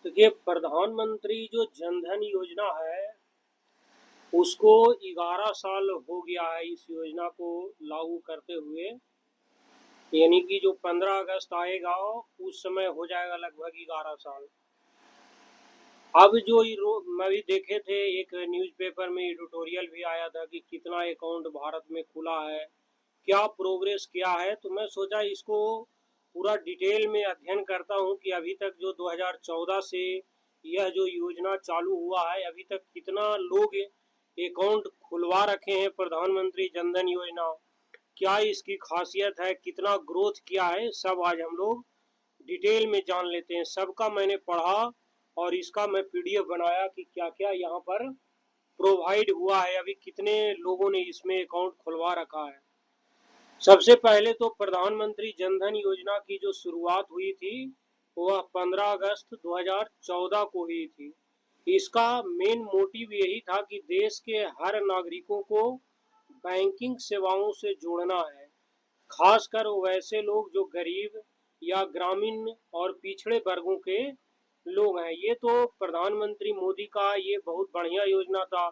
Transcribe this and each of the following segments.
देखिए, प्रधानमंत्री जो जनधन योजना है, उसको 11 साल हो गया है इस योजना को लागू करते हुए। यानी कि जो 15 अगस्त आएगा उस समय हो जाएगा लगभग 11 साल। अब जो मैं भी देखे थे, एक न्यूज़पेपर में एडिटोरियल भी आया था कि कितना अकाउंट भारत में खुला है, क्या प्रोग्रेस क्या है। तो मैं सोचा इसको पूरा डिटेल में अध्ययन करता हूँ कि अभी तक जो 2014 से यह जो योजना चालू हुआ है, अभी तक कितना लोग अकाउंट खुलवा रखे हैं प्रधानमंत्री जनधन योजना, क्या इसकी खासियत है, कितना ग्रोथ किया है, सब आज हम लोग डिटेल में जान लेते हैं। सबका मैंने पढ़ा और इसका मैं पीडीएफ बनाया कि क्या क्या यहाँ पर प्रोवाइड हुआ है, अभी कितने लोगों ने इसमें अकाउंट खुलवा रखा है। सबसे पहले तो प्रधानमंत्री जनधन योजना की जो शुरुआत हुई थी वह 15 अगस्त 2014 को हुई थी। इसका मेन मोटिव यही था कि देश के हर नागरिकों को बैंकिंग सेवाओं से जोड़ना है, खासकर वैसे लोग जो गरीब या ग्रामीण और पिछड़े वर्गों के लोग हैं। ये तो प्रधानमंत्री मोदी का ये बहुत बढ़िया योजना था।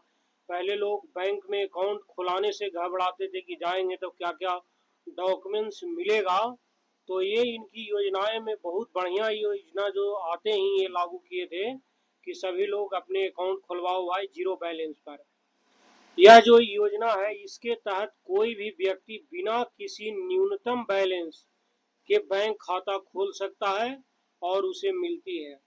पहले लोग बैंक में अकाउंट खुलाने से घबराते थे कि जाएंगे तो क्या क्या डॉक्यूमेंट्स मिलेगा। तो ये इनकी योजनाएं में बहुत बढ़िया योजना जो आते ही ये लागू किए थे कि सभी लोग अपने अकाउंट खुलवाओ भाई जीरो बैलेंस पर। यह जो योजना है इसके तहत कोई भी व्यक्ति बिना किसी न्यूनतम बैलेंस के बैंक खाता खोल सकता है और उसे मिलती है।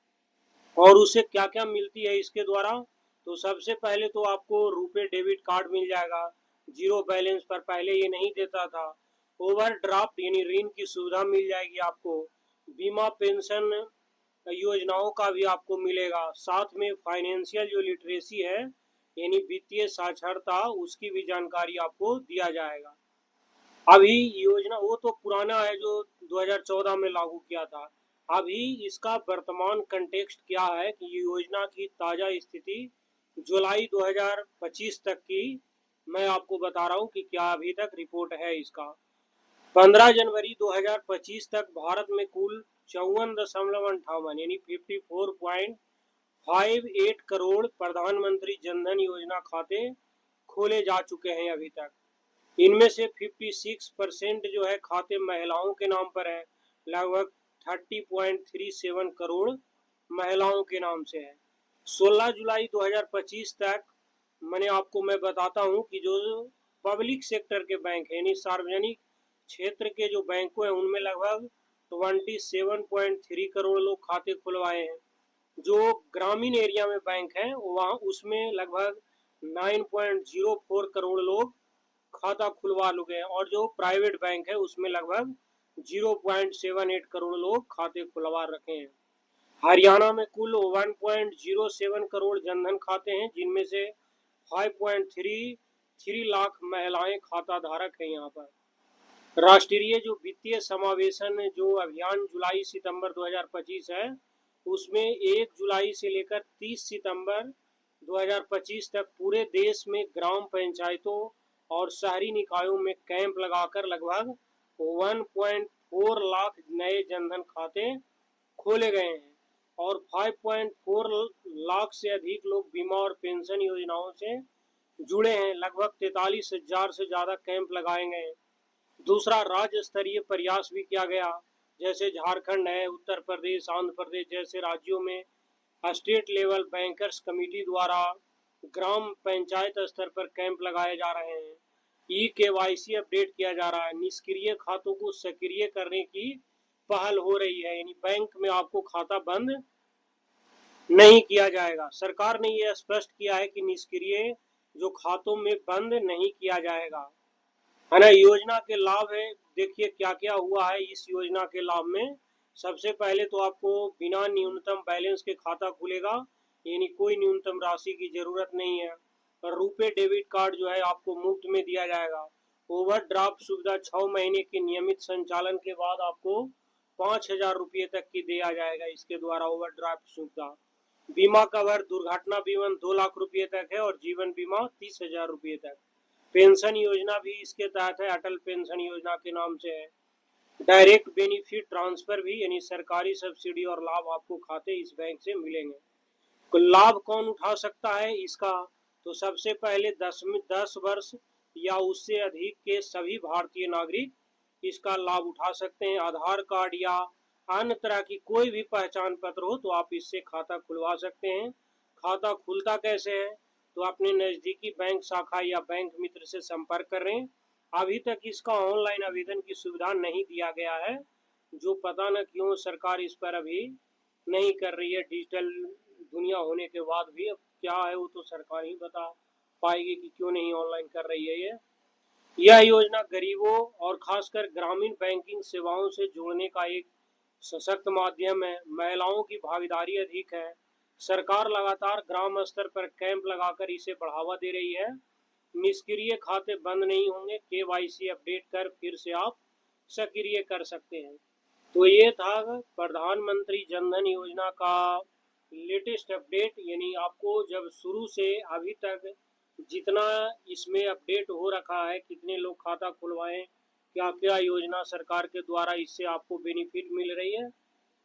और उसे क्या क्या मिलती है इसके द्वारा, तो सबसे पहले तो आपको रुपए डेबिट कार्ड मिल जाएगा जीरो बैलेंस पर, पहले ये नहीं देता था। ओवरड्राफ्ट यानी ऋण की सुविधा मिल जाएगी आपको। बीमा पेंशन योजनाओं का भी आपको मिलेगा। साथ में फाइनेंशियल जो लिटरेसी है यानी वित्तीय साक्षरता, उसकी भी जानकारी आपको दिया जाएगा। अभी योजना वो तो पुराना है जो 2014 में लागू किया था। अभी इसका वर्तमान कंटेक्स्ट क्या है कि योजना की ताजा स्थिति जुलाई 2025 तक की मैं आपको बता रहा हूँ कि क्या अभी तक रिपोर्ट है इसका। 15 जनवरी 2025 तक भारत में कुल 54.58 यानी 54.58 करोड़ प्रधानमंत्री जनधन योजना खाते खोले जा चुके हैं अभी तक। इनमें से 56% जो है खाते महिलाओं के नाम पर है, लगभग 30.37 करोड़ महिलाओं के नाम से है। 16 जुलाई 2025 तक मैं बताता हूं कि जो पब्लिक सेक्टर के बैंक है यानी सार्वजनिक क्षेत्र के जो बैंकों हैं उनमें लगभग 27.3 करोड़ लोग खाते खुलवाए हैं। जो ग्रामीण एरिया में बैंक है वहाँ उसमें लगभग 9.04 करोड़ लोग खाता खुलवा लोगे हैं। और जो प्राइवेट बैंक है उसमें लगभग 0.78 करोड़ लोग खाते खुलवा रखे हैं। हरियाणा में कुल 1.07 करोड़ जनधन खाते हैं, जिनमें से 5.33 लाख महिलाएं खाता धारक हैं। यहाँ पर राष्ट्रीय जो वित्तीय समावेशन जो अभियान जुलाई सितंबर 2025 है, उसमें 1 जुलाई से लेकर 30 सितंबर 2025 तक पूरे देश में ग्राम पंचायतों और शहरी निकायों में कैंप लगाकर लगभग 1.4 लाख नए जनधन खाते खोले गए हैं और 5.4 लाख से अधिक लोग बीमा और पेंशन योजनाओं से जुड़े हैं। लगभग 43,000 से ज़्यादा कैंप लगाए गए हैं। दूसरा, राज्य स्तरीय प्रयास भी किया गया, जैसे झारखंड है, उत्तर प्रदेश, आंध्र प्रदेश जैसे राज्यों में स्टेट लेवल बैंकर्स कमेटी द्वारा ग्राम पंचायत स्तर पर कैंप लगाए जा रहे हैं। केवाईसी अपडेट किया जा रहा है। निष्क्रिय खातों को सक्रिय करने की पहल हो रही है, यानी बैंक में आपको खाता बंद नहीं किया जाएगा। सरकार ने यह स्पष्ट किया है कि निष्क्रिय जो खातों में बंद नहीं किया जाएगा, है ना। योजना के लाभ है, देखिए क्या क्या हुआ है इस योजना के लाभ में। सबसे पहले तो आपको बिना न्यूनतम बैलेंस के खाता खुलेगा, यानी कोई न्यूनतम राशि की जरूरत नहीं है। और रुपए डेबिट कार्ड जो है आपको मुफ्त में दिया जाएगा। ओवरड्राफ्ट सुविधा 6 महीने के नियमित संचालन के बाद आपको 5,000 रुपये तक की दिया जाएगा इसके द्वारा, ओवरड्राफ्ट सुविधा। बीमा कवर दुर्घटना बीमा 2 लाख रुपये तक है और जीवन बीमा 30,000 रुपये तक। पेंशन योजना भी इसके तहत है, अटल पेंशन योजना के नाम से है। डायरेक्ट बेनिफिट ट्रांसफर भी, यानी सरकारी सब्सिडी और लाभ आपको खाते इस बैंक से मिलेंगे। तो लाभ कौन उठा सकता है इसका? तो सबसे पहले 10 वर्ष या उससे अधिक के सभी भारतीय नागरिक इसका लाभ उठा सकते हैं। आधार कार्ड या अन्य तरह की कोई भी पहचान पत्र हो तो आप इससे खाता खुलवा सकते हैं। खाता खुलता कैसे है? तो अपने नज़दीकी बैंक शाखा या बैंक मित्र से संपर्क करें। अभी तक इसका ऑनलाइन आवेदन की सुविधा नहीं दिया गया है, जो पता न क्यों सरकार इस पर अभी नहीं कर रही है। डिजिटल दुनिया होने के बाद भी अब क्या है वो तो सरकार ही बता पाएगी कि क्यों नहीं ऑनलाइन कर रही है। यह योजना गरीबों और खासकर ग्रामीण बैंकिंग सेवाओं से जोड़ने का एक सशक्त माध्यम है। महिलाओं की भागीदारी अधिक है। सरकार लगातार ग्राम स्तर पर कैंप लगाकर इसे बढ़ावा दे रही है। निष्क्रिय खाते बंद नहीं होंगे। KYC अपडेट कर फिर से आप सक्रिय कर सकते हैं। तो ये था प्रधानमंत्री जनधन योजना का लेटेस्ट अपडेट, यानी आपको जब शुरू से अभी तक जितना इसमें अपडेट हो रखा है, कितने लोग खाता खुलवाएं, क्या क्या योजना सरकार के द्वारा इससे आपको बेनिफिट मिल रही है,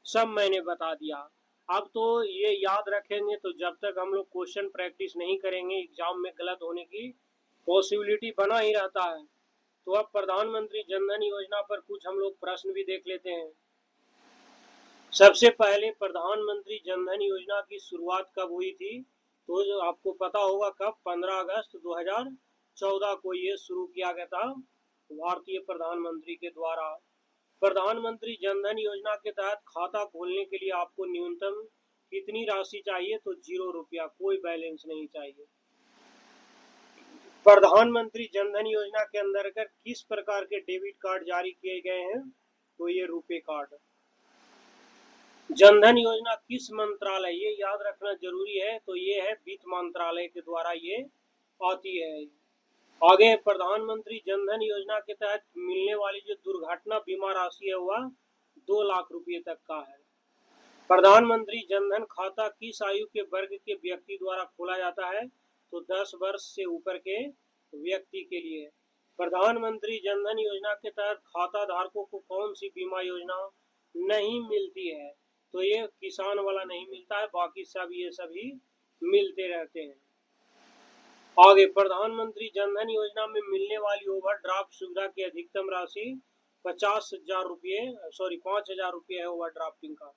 सब मैंने बता दिया। अब तो ये याद रखेंगे, तो जब तक हम लोग क्वेश्चन प्रैक्टिस नहीं करेंगे एग्जाम में गलत होने की पॉसिबिलिटी बना ही रहता है। तो अब प्रधानमंत्री जनधन योजना पर कुछ हम लोग प्रश्न भी देख लेते हैं। सबसे पहले प्रधानमंत्री जनधन योजना की शुरुआत कब हुई थी? तो जो आपको पता होगा कब, 15 अगस्त 2014 को ये शुरू किया गया था भारतीय प्रधानमंत्री के द्वारा। प्रधानमंत्री जनधन योजना के तहत खाता खोलने के लिए आपको न्यूनतम कितनी राशि चाहिए? तो 0 रुपया, कोई बैलेंस नहीं चाहिए। प्रधानमंत्री जनधन योजना के अंतर्गत किस प्रकार के डेबिट कार्ड जारी किए गए हैं? तो ये रुपे कार्ड। जनधन योजना किस मंत्रालय, ये याद रखना जरूरी है, तो ये है वित्त मंत्रालय के द्वारा ये आती है। आगे प्रधानमंत्री जनधन योजना के तहत मिलने वाली जो दुर्घटना बीमा राशि है वह 2 लाख रुपए तक का है। प्रधानमंत्री जनधन खाता किस आयु के वर्ग के व्यक्ति द्वारा खोला जाता है? तो 10 वर्ष से ऊपर के व्यक्ति के लिए। प्रधानमंत्री जनधन योजना के तहत खाता धारकों को कौन सी बीमा योजना नहीं मिलती है? तो ये किसान वाला नहीं मिलता है, बाकी सब ये सभी मिलते रहते हैं। आगे प्रधानमंत्री जनधन योजना में मिलने वाली ओवरड्राफ्ट सुविधा की अधिकतम राशि 50,000 रुपये 5,000 रुपये है ओवरड्राफ्टिंग का।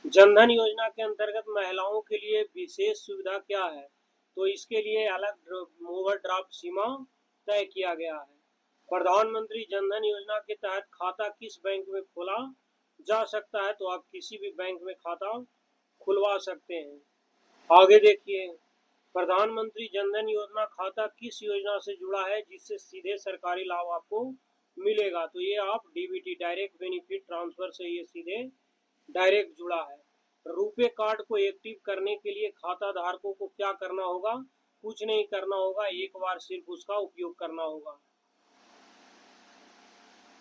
जनधन योजना के अंतर्गत महिलाओं के लिए विशेष सुविधा क्या है? तो इसके लिए अलग ओवरड्राफ्ट सीमा तय किया गया है। प्रधानमंत्री जनधन योजना के तहत खाता किस बैंक में खोला जा सकता है? तो आप किसी भी बैंक में खाता खुलवा सकते हैं। आगे देखिए, प्रधानमंत्री जनधन योजना खाता किस योजना से जुड़ा है जिससे सीधे सरकारी लाभ आपको मिलेगा? तो ये आप DBT डायरेक्ट बेनिफिट ट्रांसफर से ये सीधे डायरेक्ट जुड़ा है। रुपे कार्ड को एक्टिव करने के लिए खाता धारकों को क्या करना होगा? कुछ नहीं करना होगा, एक बार सिर्फ उसका उपयोग करना होगा।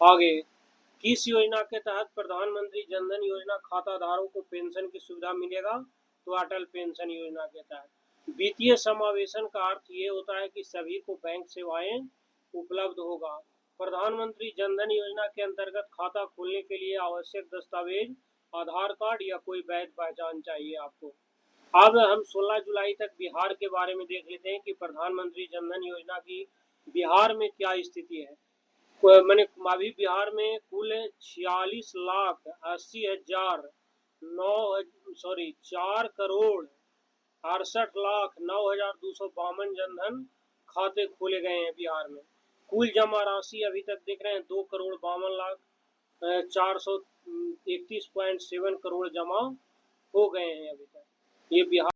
आगे, किस योजना के तहत प्रधानमंत्री जनधन योजना खाता धारकों को पेंशन की सुविधा मिलेगा? तो अटल पेंशन योजना के तहत। वित्तीय समावेशन का अर्थ ये होता है कि सभी को बैंक सेवाएं उपलब्ध होगा। प्रधानमंत्री जनधन योजना के अंतर्गत खाता खोलने के लिए आवश्यक दस्तावेज आधार कार्ड या कोई वैध पहचान चाहिए आपको। अब हम 16 जुलाई तक बिहार के बारे में देख लेते हैं कि प्रधानमंत्री जनधन योजना की बिहार में क्या स्थिति है। मैंने अभी बिहार में कुल 4,68,9,252 जनधन खाते खोले गए हैं बिहार में। कुल जमा राशि अभी तक देख रहे हैं 2,52,431.7 करोड़ जमा हो गए हैं अभी तक। ये बिहार